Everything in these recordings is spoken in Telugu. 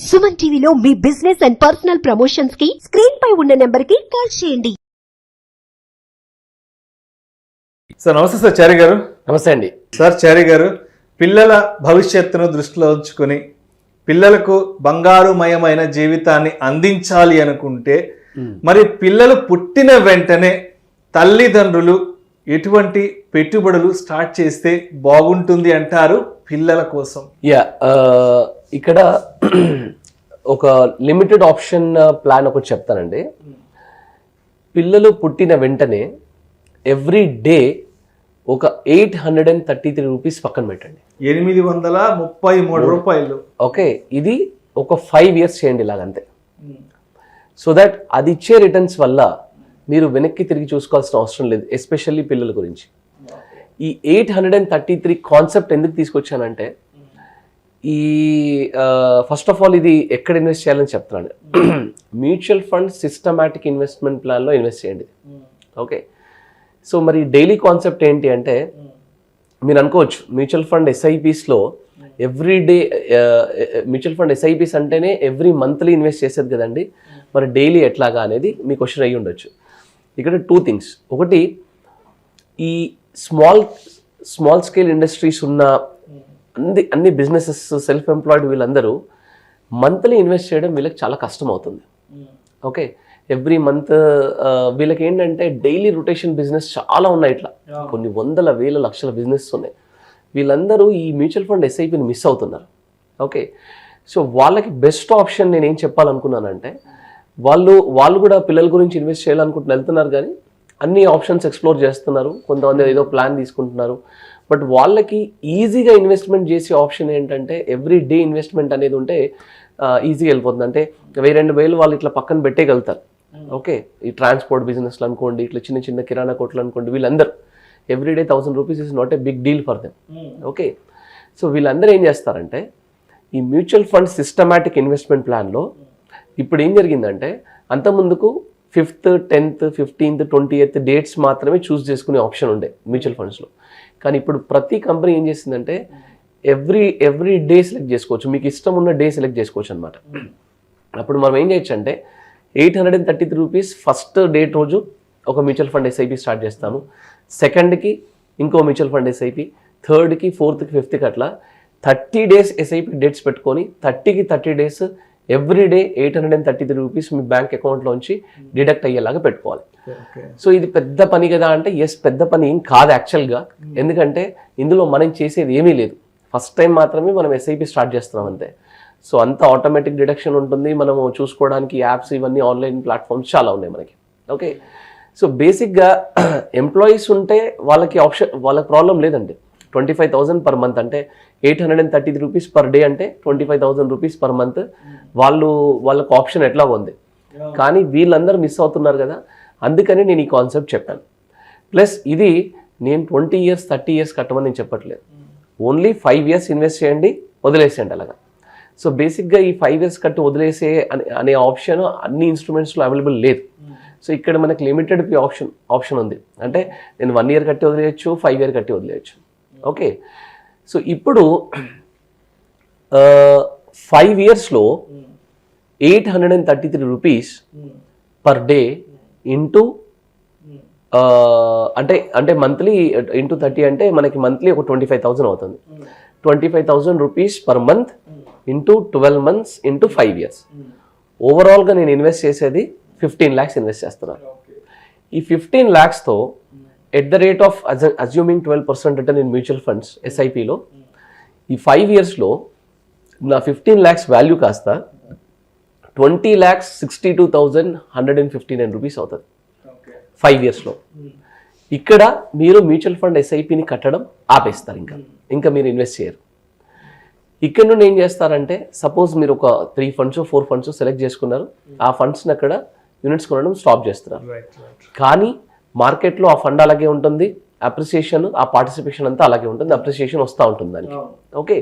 సుమన్ టీవీలో మీ బిజినెస్ అండ్ పర్సనల్ ప్రమోషన్స్ కి స్క్రీన్ పై ఉన్న నెంబర్ కి కాల్ చేయండి. సార్ నమస్తే సార్ చారి గారు. నమస్తే అండి సార్ చారి గారు, పిల్లల భవిష్యత్తును దృష్టిలో ఉంచుకొని పిల్లలకు బంగారుమయమైన జీవితాన్ని అందించాలి అనుకుంటే మరి పిల్లలు పుట్టిన వెంటనే తల్లిదండ్రులు ఎటువంటి పెట్టుబడులు స్టార్ట్ చేస్తే బాగుంటుంది అంటారు పిల్లల కోసం? ఇక్కడ ఒక లిమిటెడ్ ఆప్షన్ ప్లాన్ ఒకటి చెప్తానండి. పిల్లలు పుట్టిన వెంటనే ఎవ్రీ డే ఒక 833 రూపీస్ పక్కన పెట్టండి. 833 రూపాయలు. ఓకే, ఇది ఒక 5 years చేయండి ఇలాగంతే. సో దట్ అది ఇచ్చే రిటర్న్స్ వల్ల మీరు వెనక్కి తిరిగి చూసుకోవాల్సిన అవసరం లేదు, ఎస్పెషల్లీ పిల్లల గురించి. ఈ 833 కాన్సెప్ట్ ఎందుకు తీసుకొచ్చానంటే, ఈ ఫస్ట్ ఆఫ్ ఆల్ ఇది ఎక్కడ ఇన్వెస్ట్ చేయాలని చెప్తున్నాను. మ్యూచువల్ ఫండ్ సిస్టమాటిక్ ఇన్వెస్ట్మెంట్ ప్లాన్లో ఇన్వెస్ట్ చేయండి. ఓకే, సో మరి డైలీ కాన్సెప్ట్ ఏంటి అంటే, మీరు అనుకోవచ్చు మ్యూచువల్ ఫండ్ ఎస్ఐపిస్లో every day mutual fund SIPs అంటేనే ఎవ్రీ మంత్లీ ఇన్వెస్ట్ చేసేది కదండి, మరి డైలీ ఎట్లాగా అనేది మీ క్వశ్చన్ అయ్యి ఉండొచ్చు. ఇక్కడ 2 things. ఒకటి, ఈ స్మాల్ స్కేల్ ఇండస్ట్రీస్ ఉన్న అన్ని బిజినెసెస్, సెల్ఫ్ ఎంప్లాయిడ్ వీళ్ళందరూ మంత్లీ ఇన్వెస్ట్ చేయడం వీళ్ళకి చాలా కష్టం అవుతుంది. ఓకే, ఎవ్రీ మంత్ వీళ్ళకి ఏంటంటే డైలీ రొటేషన్ బిజినెస్ చాలా ఉన్నాయి, ఇట్లా కొన్ని వందల వేల లక్షల బిజినెస్ ఉన్నాయి. వీళ్ళందరూ ఈ మ్యూచువల్ ఫండ్ ఎస్ఐపిని మిస్ అవుతున్నారు. ఓకే, సో వాళ్ళకి బెస్ట్ ఆప్షన్ నేను ఏం చెప్పాలనుకున్నానంటే, వాళ్ళు కూడా పిల్లల గురించి ఇన్వెస్ట్ చేయాలనుకుంటున్నారు, వెళ్తున్నారు, కానీ అన్ని ఆప్షన్స్ ఎక్స్ప్లోర్ చేస్తున్నారు. కొంతమంది ఏదో ప్లాన్ తీసుకుంటున్నారు. బట్ వాళ్ళకి ఈజీగా ఇన్వెస్ట్మెంట్ చేసే ఆప్షన్ ఏంటంటే, ఎవ్రీ డే ఇన్వెస్ట్మెంట్ అనేది ఉంటే ఈజీగా వెళ్ళిపోతుంది. అంటే 1000-2000 వాళ్ళు ఇట్లా పక్కన పెట్టేయగలుగుతారు. ఓకే, ఈ ట్రాన్స్పోర్ట్ బిజినెస్లు అనుకోండి, ఇట్లా చిన్న చిన్న కిరాణా కొట్లు అనుకోండి, వీళ్ళందరూ everyday 1000 rupees is not a big deal for them. Okay, so వీళ్ళందరూ ఏం చేస్తారంటే, ఈ మ్యూచువల్ ఫండ్ సిస్టమాటిక్ ఇన్వెస్ట్మెంట్ ప్లాన్లో ఇప్పుడు ఏం జరిగిందంటే, అంతకుముందుకు 5th, 10th, 15th, 20th dates మాత్రమే చూస్ చేసుకునే ఆప్షన్ ఉండే మ్యూచువల్ ఫండ్స్లో. కానీ ఇప్పుడు ప్రతి కంపెనీ ఏం చేసిందంటే, ఎవ్రీ డే సెలెక్ట్ చేసుకోవచ్చు, మీకు ఇష్టం ఉన్న డే సెలెక్ట్ చేసుకోవచ్చు అనమాట. అప్పుడు మనం ఏం చేయొచ్చు అంటే, 833 రూపీస్ ఫస్ట్ డేట్ రోజు ఒక మ్యూచువల్ ఫండ్ ఎస్ఐపి స్టార్ట్ చేస్తాము, సెకండ్కి ఇంకో mutual fund SIP, థర్డ్కి, 4th, 5th అట్లా 30 days ఎస్ఐపి డేట్స్ పెట్టుకొని 30కి 30 days ఎవ్రీ డే 833 రూపీస్ మీ బ్యాంక్ అకౌంట్లోంచి డిడక్ట్ అయ్యేలాగా పెట్టుకోవాలి. సో ఇది పెద్ద పని కదా అంటే, ఎస్ పెద్ద పని ఏం కాదు యాక్చువల్గా. ఎందుకంటే ఇందులో మనం చేసేది ఏమీ లేదు, ఫస్ట్ టైం మాత్రమే మనం ఎస్ఐపి స్టార్ట్ చేస్తున్నాం అంతే. సో అంత ఆటోమేటిక్ డిడక్షన్ ఉంటుంది, మనము చూసుకోవడానికి యాప్స్ ఇవన్నీ ఆన్లైన్ ప్లాట్ఫామ్స్ చాలా ఉన్నాయి మనకి. ఓకే, సో బేసిక్గా ఎంప్లాయీస్ ఉంటే వాళ్ళకి ప్రాబ్లం లేదండి. 25,000 per month అంటే 833 రూపీస్ పర్ డే అంటే 25,000 రూపీస్ పర్ మంత్ వాళ్ళకు ఆప్షన్ ఎట్లా ఉంది. కానీ వీళ్ళందరూ మిస్ అవుతున్నారు కదా, అందుకని నేను ఈ కాన్సెప్ట్ చెప్పాను. ప్లస్ ఇది నేను 20 years 30 years కట్టమని నేను చెప్పట్లేదు, ఓన్లీ 5 years ఇన్వెస్ట్ చేయండి, వదిలేసేయండి అలాగా. సో బేసిక్గా ఈ 5 years కట్టి వదిలేసే అనే ఆప్షన్ అన్ని ఇన్స్ట్రుమెంట్స్లో అవైలబుల్ లేదు. సో ఇక్కడ మనకి లిమిటెడ్ ఆప్షన్ ఉంది. అంటే నేను 1 year కట్టి వదిలేయచ్చు, 5 year కట్టి వదిలేయచ్చు. ఓకే, సో ఇప్పుడు 5 yearsలో 833 రూపీస్ పర్ డే ఇంటూ అంటే మంత్లీ ఇంటూ 30 అంటే మనకి మంత్లీ ఒక 25,000 అవుతుంది. 25,000 rupees per month into 12 months into 5 years. ఓవరాల్గా నేను ఇన్వెస్ట్ చేసేది 15 lakhs ఇన్వెస్ట్ చేస్తున్నాను. ఈ 15 lakhsతో at the rate of assuming 12% return in mutual funds ఎస్ఐపిలో ఈ 5 yearsలో నా 15 lakhs వాల్యూ కాస్త 20,62,159 రూపీస్ అవుతుంది 5 yearsలో. ఇక్కడ మీరు మ్యూచువల్ ఫండ్ ఎస్ఐపిని కట్టడం ఆపేస్తారు, ఇంకా మీరు ఇన్వెస్ట్ చేయరు. ఇక్కడ నుండి ఏం చేస్తారంటే, సపోజ్ మీరు ఒక 3 funds 4 funds సెలెక్ట్ చేసుకున్నారు, ఆ ఫండ్స్ని అక్కడ యూనిట్స్ కొనడం స్టాప్ చేస్తున్నారు. కానీ మార్కెట్లో ఆ ఫండ్ అలాగే ఉంటుంది, అప్రిసియేషన్, ఆ పార్టిసిపేషన్ అంతా అలాగే ఉంటుంది, అప్రిసియేషన్ వస్తూ ఉంటుంది దానికి. ఓకే,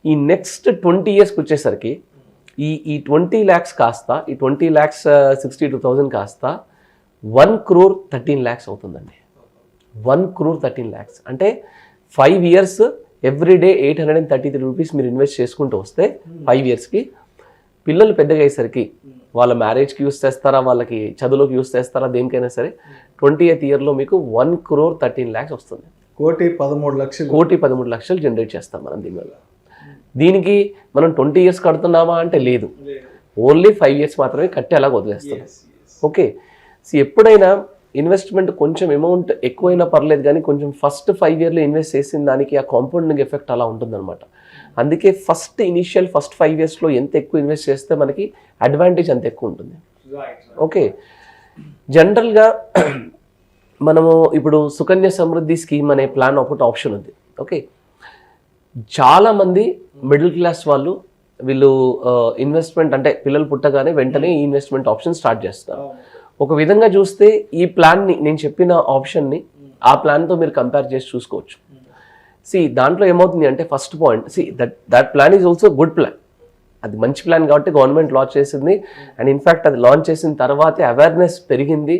ఈ నెక్స్ట్ 20 yearsకి వచ్చేసరికి ఈ 20 lakhs కాస్త, ఈ 20,62,000 కాస్త 1,13 lakhs అవుతుందండి. 1,13 lakhs అంటే 5 years ఎవ్రీ డే 833 రూపీస్ మీరు ఇన్వెస్ట్ చేసుకుంటూ వస్తే 5 yearsకి పిల్లలు పెద్దగా అయ్యేసరికి వాళ్ళ మ్యారేజ్కి యూస్ చేస్తారా, వాళ్ళకి చదువులోకి యూస్ చేస్తారా, దేనికైనా సరే 20th ఇయర్లో మీకు 1,13,00,000 వస్తుంది. 1,13,00,000 జనరేట్ చేస్తాం మనం దీనివల్ల. దీనికి మనం 20 years కడుతున్నామా అంటే లేదు, ఓన్లీ 5 years మాత్రమే కట్టి అలా వదిలేస్తాం. ఓకే, సో ఎప్పుడైనా ఇన్వెస్ట్మెంట్ కొంచెం అమౌంట్ ఎక్కువైనా పర్లేదు కానీ కొంచెం ఫస్ట్ 5 yearలో ఇన్వెస్ట్ చేసిన దానికి ఆ కాంపౌండింగ్ ఎఫెక్ట్ అలా ఉంటుందన్నమాట. అందుకే ఫస్ట్ 5 yearsలో ఎంత ఎక్కువ ఇన్వెస్ట్ చేస్తే మనకి అడ్వాంటేజ్ అంత ఎక్కువ ఉంటుంది. ఓకే, జనరల్గా మనము ఇప్పుడు సుకన్య సమృద్ధి స్కీమ్ అనే ప్లాన్ ఒకటి ఆప్షన్ ఉంది. ఓకే, చాలామంది మిడిల్ క్లాస్ వాళ్ళు వీళ్ళు ఇన్వెస్ట్మెంట్ అంటే పిల్లలు పుట్టగానే వెంటనే ఈ ఇన్వెస్ట్మెంట్ ఆప్షన్ స్టార్ట్ చేస్తారు. ఒక విధంగా చూస్తే ఈ ప్లాన్ని, నేను చెప్పిన ఆప్షన్ని ఆ ప్లాన్తో మీరు కంపేర్ చేసి చూసుకోవచ్చు. దాంట్లో ఏమవుతుంది అంటే first point, that plan is also good plan. అది మంచి ప్లాన్ కాబట్టి గవర్నమెంట్ లాంచ్ చేసింది. అండ్ ఇన్ఫ్యాక్ట్ అది లాంచ్ చేసిన తర్వాతే అవేర్నెస్ పెరిగింది,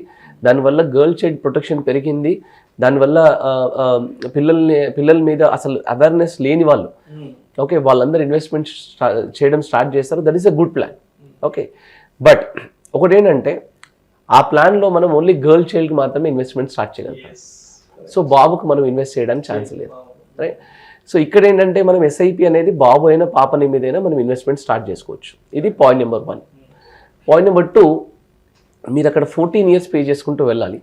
దానివల్ల గర్ల్ చైల్డ్ ప్రొటెక్షన్ పెరిగింది, దానివల్ల పిల్లల మీద అసలు అవేర్నెస్ లేని వాళ్ళు ఓకే వాళ్ళందరూ ఇన్వెస్ట్మెంట్ చేయడం స్టార్ట్ చేస్తారు. That is a good plan. Okay, but ఒకటేంటంటే ఆ ప్లాన్లో మనం ఓన్లీ గర్ల్ చైల్డ్కి మాత్రమే ఇన్వెస్ట్మెంట్ స్టార్ట్ చేయగలుగుతాం. సో బాబుకు మనం ఇన్వెస్ట్ చేయడానికి ఛాన్స్ లేదు, రైట్? సో ఇక్కడ ఏంటంటే మనం ఎస్ఐపి అనేది బాబు అయినా పాప మీదైనా మనం ఇన్వెస్ట్మెంట్ స్టార్ట్ చేసుకోవచ్చు. ఇది పాయింట్ నెంబర్ 1. పాయింట్ నెంబర్ 2, మీరు అక్కడ 14 years పే చేసుకుంటూ వెళ్ళాలి.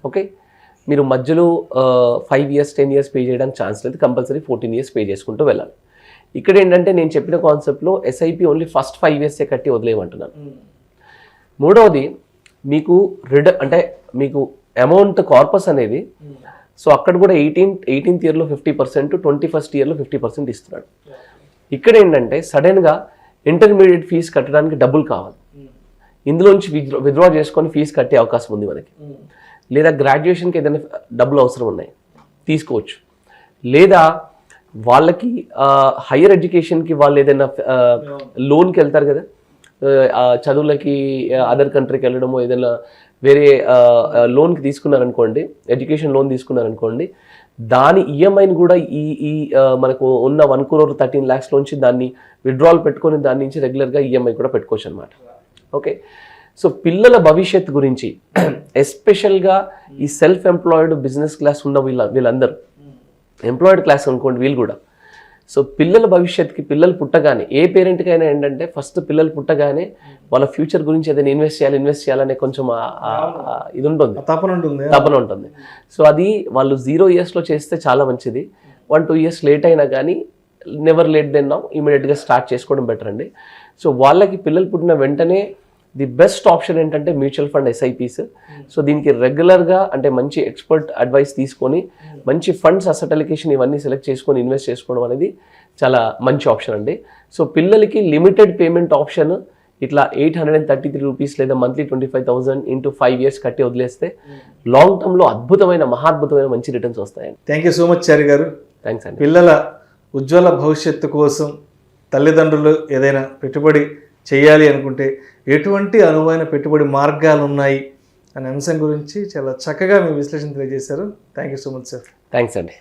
ఓకే, మీరు మధ్యలో 5 years 10 years పే చేయడానికి ఛాన్స్ లేదు, కంపల్సరీ 14 years పే చేసుకుంటూ వెళ్ళాలి. ఇక్కడ ఏంటంటే నేను చెప్పిన కాన్సెప్ట్లో ఎస్ఐపి ఓన్లీ ఫస్ట్ 5 years కట్టి వదిలేయమంటున్నాను. మూడవది, మీకు అంటే మీకు అమౌంట్ కార్పస్ అనేది, సో అక్కడ కూడా 18th yearలో 50%, 21st yearలో 50% ఇస్తున్నాడు. ఇక్కడ ఏంటంటే సడన్గా ఇంటర్మీడియట్ ఫీజు కట్టడానికి డబ్బులు కావాలి, ఇందులోంచి విత్డ్రా చేసుకొని ఫీజు కట్టే అవకాశం ఉంది మనకి. లేదా గ్రాడ్యుయేషన్కి ఏదైనా డబ్బులు అవసరం ఉన్నాయి తీసుకోవచ్చు. లేదా వాళ్ళకి హయ్యర్ ఎడ్యుకేషన్కి వాళ్ళు ఏదైనా లోన్కి వెళ్తారు కదా, చదువులకి అదర్ కంట్రీకి వెళ్ళడము, ఏదైనా వేరే లోన్కి తీసుకున్నారనుకోండి, ఎడ్యుకేషన్ లోన్ తీసుకున్నారనుకోండి, దాని ఈఎంఐని కూడా ఈ మనకు ఉన్న 1,13,00,000 నుంచి దాన్ని విత్డ్రాల్ పెట్టుకొని దాని నుంచి రెగ్యులర్గా ఈఎంఐ కూడా పెట్టుకోవచ్చు అనమాట. ఓకే, సో పిల్లల భవిష్యత్తు గురించి ఎస్పెషల్గా ఈ సెల్ఫ్ ఎంప్లాయిడ్ బిజినెస్ క్లాస్ ఉన్న వీళ్ళందరూ, ఎంప్లాయిడ్ క్లాస్ అనుకోండి వీళ్ళు కూడా, సో పిల్లల భవిష్యత్తుకి పిల్లలు పుట్టగానే ఏ పేరెంట్కైనా ఏంటంటే ఫస్ట్ పిల్లలు పుట్టగానే వాళ్ళ ఫ్యూచర్ గురించి ఏదైనా ఇన్వెస్ట్ చేయాలనే కొంచెం ఇది ఉంటుంది, తపన ఉంటుంది. సో అది వాళ్ళు 0 yearsలో చేస్తే చాలా మంచిది. 1-2 years లేట్ అయినా కానీ నెవర్ లేట్ దెన్ నౌ, ఇమీడియట్గా స్టార్ట్ చేసుకోవడం బెటర్ అండి. సో వాళ్ళకి పిల్లలు పుట్టిన వెంటనే ది బెస్ట్ ఆప్షన్ ఏంటంటే మ్యూచువల్ ఫండ్ ఎస్ఐపీస్. సో దీనికి రెగ్యులర్గా అంటే మంచి ఎక్స్పర్ట్ అడ్వైస్ తీసుకొని మంచి ఫండ్స్, అసెట్ అలొకేషన్ ఇవన్నీ సెలెక్ట్ చేసుకొని ఇన్వెస్ట్ చేసుకోవడం అనేది చాలా మంచి ఆప్షన్ అండి. సో పిల్లలకి లిమిటెడ్ పేమెంట్ ఆప్షన్ ఇట్లా 833 రూపీస్ లేదా మంత్లీ 25,000 into 5 years కట్టి వదిలేస్తే లాంగ్ టర్మ్లో మహాద్భుతమైన మంచి రిటర్న్స్ వస్తాయండి. థ్యాంక్ యూ సో మచ్ చారి గారు. థ్యాంక్స్ అండి. పిల్లల ఉజ్వల భవిష్యత్తు కోసం తల్లిదండ్రులు ఏదైనా పెట్టుబడి చేయాలి అనుకుంటే ఎటువంటి అనువైన పెట్టుబడి మార్గాలు ఉన్నాయి అనే అంశం గురించి చాలా చక్కగా మీ విశ్లేషణ తెలియజేశారు. Thank you so much sir. Thanks అండి.